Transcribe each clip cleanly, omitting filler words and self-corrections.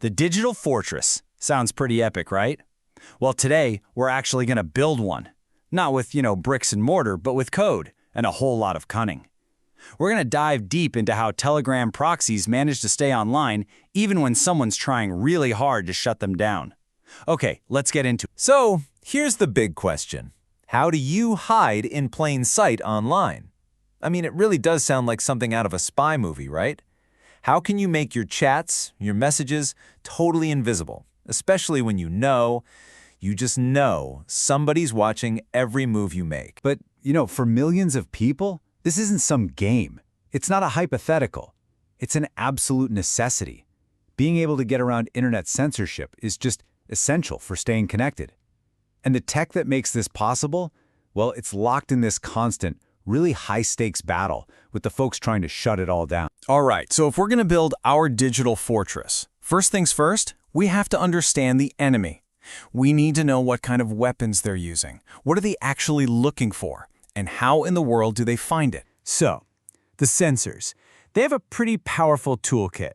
The digital fortress. Sounds pretty epic, right? Well, today, we're actually going to build one. Not with, bricks and mortar, but with code and a whole lot of cunning. We're going to dive deep into how Telegram proxies manage to stay online even when someone's trying really hard to shut them down. Okay, let's get into it. So, here's the big question. How do you hide in plain sight online? I mean, it really does sound like something out of a spy movie, right? How can you make your chats, your messages, totally invisible, especially when you just know somebody's watching every move you make? But, for millions of people, this isn't some game. It's not a hypothetical. It's an absolute necessity. Being able to get around internet censorship is just essential for staying connected. And the tech that makes this possible, well, it's locked in this constant, really high-stakes battle with the folks trying to shut it all down. All right, so if we're going to build our digital fortress, first things first, we have to understand the enemy. We need to know what kind of weapons they're using. What are they actually looking for? And how in the world do they find it? So, the censors. They have a pretty powerful toolkit.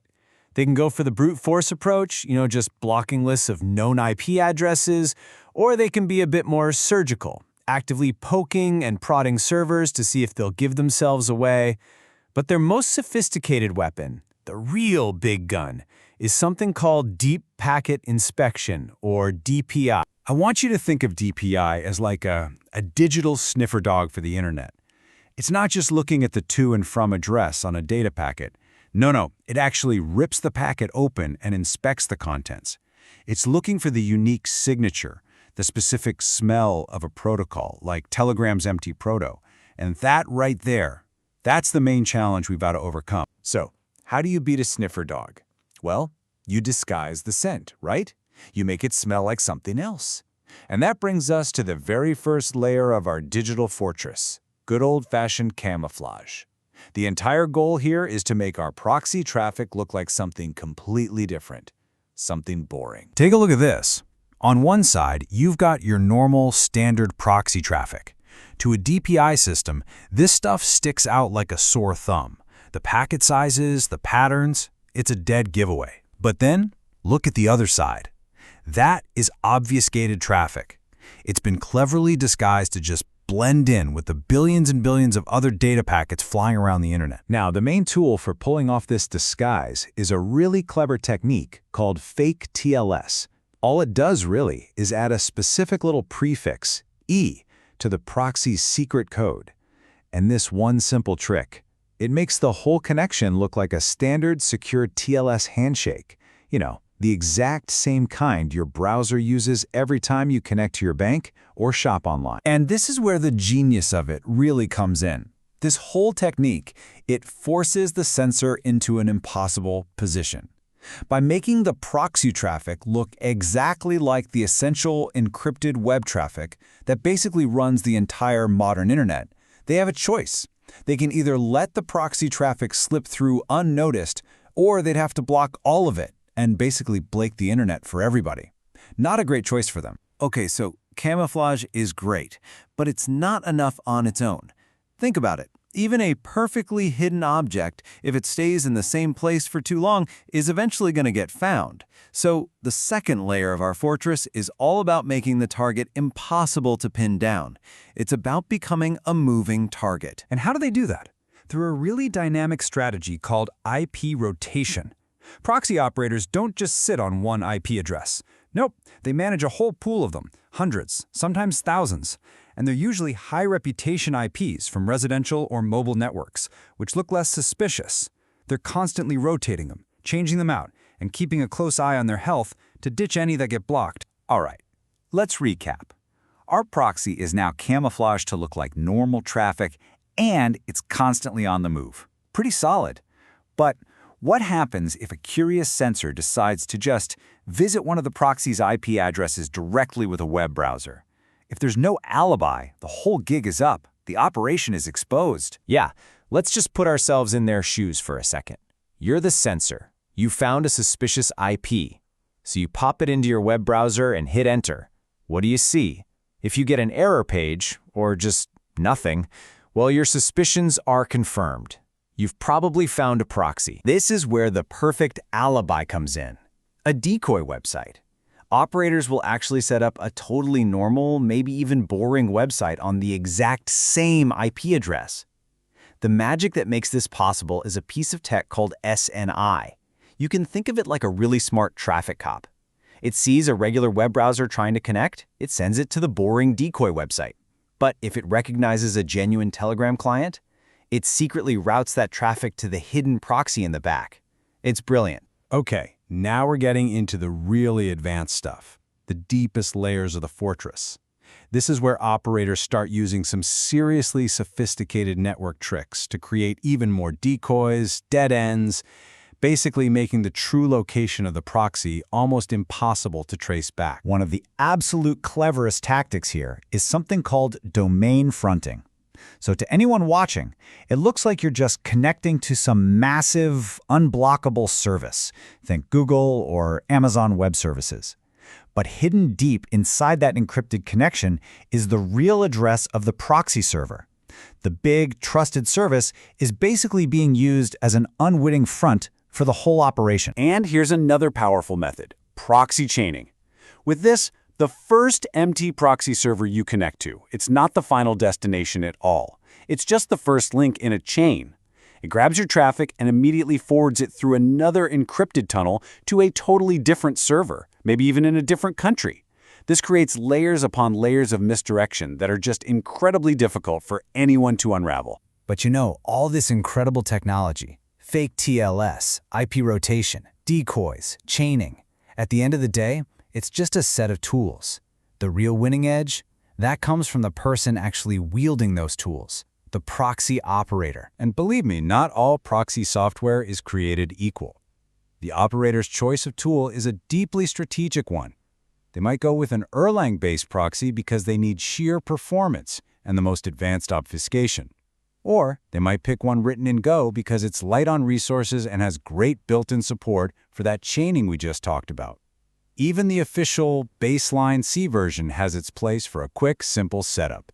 They can go for the brute force approach, just blocking lists of known IP addresses, or they can be a bit more surgical, actively poking and prodding servers to see if they'll give themselves away. But their most sophisticated weapon, the real big gun, is something called Deep Packet Inspection, or DPI. I want you to think of DPI as like a digital sniffer dog for the internet. It's not just looking at the to and from address on a data packet. No, it actually rips the packet open and inspects the contents. It's looking for the unique signature, the specific smell of a protocol, like Telegram's MTProxy. And that right there, that's the main challenge we've got to overcome. So, how do you beat a sniffer dog? Well, you disguise the scent, right? You make it smell like something else. And that brings us to the very first layer of our digital fortress, good old-fashioned camouflage. The entire goal here is to make our proxy traffic look like something completely different, something boring. Take a look at this. On one side, you've got your normal, standard proxy traffic. To a DPI system, this stuff sticks out like a sore thumb. The packet sizes, the patterns, it's a dead giveaway. But then, look at the other side. That is obfuscated traffic. It's been cleverly disguised to just blend in with the billions and billions of other data packets flying around the internet. Now, the main tool for pulling off this disguise is a really clever technique called fake TLS. All it does really is add a specific little prefix, E, to the proxy's secret code. And this one simple trick, it makes the whole connection look like a standard secure TLS handshake. The exact same kind your browser uses every time you connect to your bank or shop online. And this is where the genius of it really comes in. This whole technique, it forces the censor into an impossible position. By making the proxy traffic look exactly like the essential encrypted web traffic that basically runs the entire modern internet, they have a choice. They can either let the proxy traffic slip through unnoticed, or they'd have to block all of it and basically blake the internet for everybody. Not a great choice for them. Okay, so camouflage is great, but it's not enough on its own. Think about it. Even a perfectly hidden object, if it stays in the same place for too long, is eventually going to get found. So the second layer of our fortress is all about making the target impossible to pin down. It's about becoming a moving target. And how do they do that? Through a really dynamic strategy called IP rotation. Proxy operators don't just sit on one IP address. Nope, they manage a whole pool of them, hundreds, sometimes thousands. And they're usually high-reputation IPs from residential or mobile networks, which look less suspicious. They're constantly rotating them, changing them out, and keeping a close eye on their health to ditch any that get blocked. All right, let's recap. Our proxy is now camouflaged to look like normal traffic, and it's constantly on the move. Pretty solid. But what happens if a curious censor decides to just visit one of the proxy's IP addresses directly with a web browser? If there's no alibi, the whole gig is up. The operation is exposed. Yeah, let's just put ourselves in their shoes for a second. You're the censor. You found a suspicious IP. So you pop it into your web browser and hit enter. What do you see? If you get an error page, or just nothing, well, your suspicions are confirmed. You've probably found a proxy. This is where the perfect alibi comes in. A decoy website. Operators will actually set up a totally normal, maybe even boring website on the exact same IP address. The magic that makes this possible is a piece of tech called SNI. You can think of it like a really smart traffic cop. It sees a regular web browser trying to connect, it sends it to the boring decoy website. But if it recognizes a genuine Telegram client, it secretly routes that traffic to the hidden proxy in the back. It's brilliant. Okay, now we're getting into the really advanced stuff, the deepest layers of the fortress. This is where operators start using some seriously sophisticated network tricks to create even more decoys, dead ends, basically making the true location of the proxy almost impossible to trace back. One of the absolute cleverest tactics here is something called domain fronting. So to anyone watching, it looks like you're just connecting to some massive, unblockable service. Think Google or Amazon Web Services. But hidden deep inside that encrypted connection is the real address of the proxy server. The big, trusted service is basically being used as an unwitting front for the whole operation. And here's another powerful method, proxy chaining. With this, the first MTProxy server you connect to, it's not the final destination at all. It's just the first link in a chain. It grabs your traffic and immediately forwards it through another encrypted tunnel to a totally different server, maybe even in a different country. This creates layers upon layers of misdirection that are just incredibly difficult for anyone to unravel. But you know, all this incredible technology, fake TLS, IP rotation, decoys, chaining, at the end of the day, it's just a set of tools. The real winning edge, that comes from the person actually wielding those tools, the proxy operator. And believe me, not all proxy software is created equal. The operator's choice of tool is a deeply strategic one. They might go with an Erlang-based proxy because they need sheer performance and the most advanced obfuscation. Or they might pick one written in Go because it's light on resources and has great built-in support for that chaining we just talked about. Even the official baseline C version has its place for a quick, simple setup.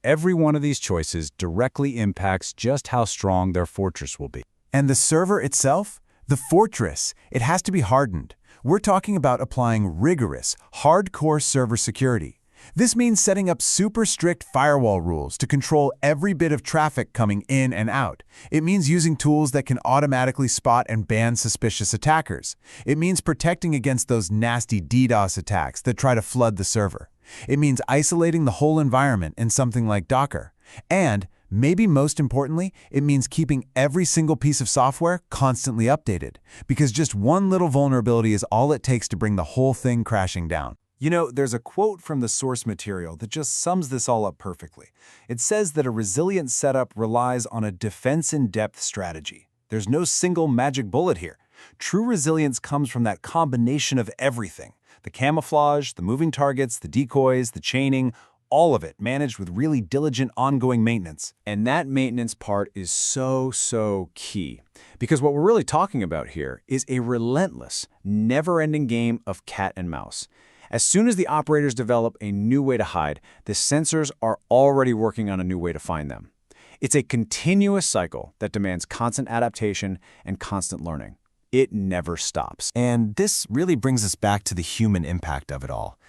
Every one of these choices directly impacts just how strong their fortress will be. And the server itself? The fortress, it has to be hardened. We're talking about applying rigorous, hardcore server security. This means setting up super strict firewall rules to control every bit of traffic coming in and out. It means using tools that can automatically spot and ban suspicious attackers. It means protecting against those nasty DDoS attacks that try to flood the server. It means isolating the whole environment in something like Docker. And, maybe most importantly, it means keeping every single piece of software constantly updated, because just one little vulnerability is all it takes to bring the whole thing crashing down. You know, there's a quote from the source material that just sums this all up perfectly. It says that a resilient setup relies on a defense-in-depth strategy. There's no single magic bullet here. True resilience comes from that combination of everything. The camouflage, the moving targets, the decoys, the chaining, all of it managed with really diligent ongoing maintenance. And that maintenance part is so key. Because what we're really talking about here is a relentless, never-ending game of cat and mouse. As soon as the operators develop a new way to hide, the sensors are already working on a new way to find them. It's a continuous cycle that demands constant adaptation and constant learning. It never stops. And this really brings us back to the human impact of it all.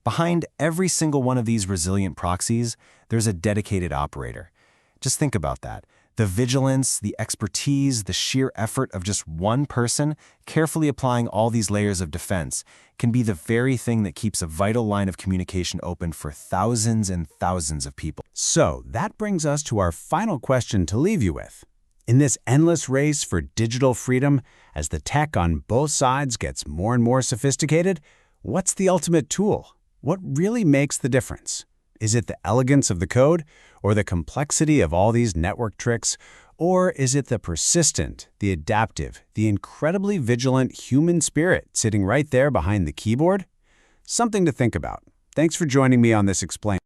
Behind every single one of these resilient proxies, there's a dedicated operator. Just think about that. The vigilance, the expertise, the sheer effort of just one person carefully applying all these layers of defense can be the very thing that keeps a vital line of communication open for thousands and thousands of people. So that brings us to our final question to leave you with. In this endless race for digital freedom, as the tech on both sides gets more and more sophisticated, what's the ultimate tool? What really makes the difference? Is it the elegance of the code, or the complexity of all these network tricks, or is it the persistent, the adaptive, the incredibly vigilant human spirit sitting right there behind the keyboard? Something to think about. Thanks for joining me on this Explain.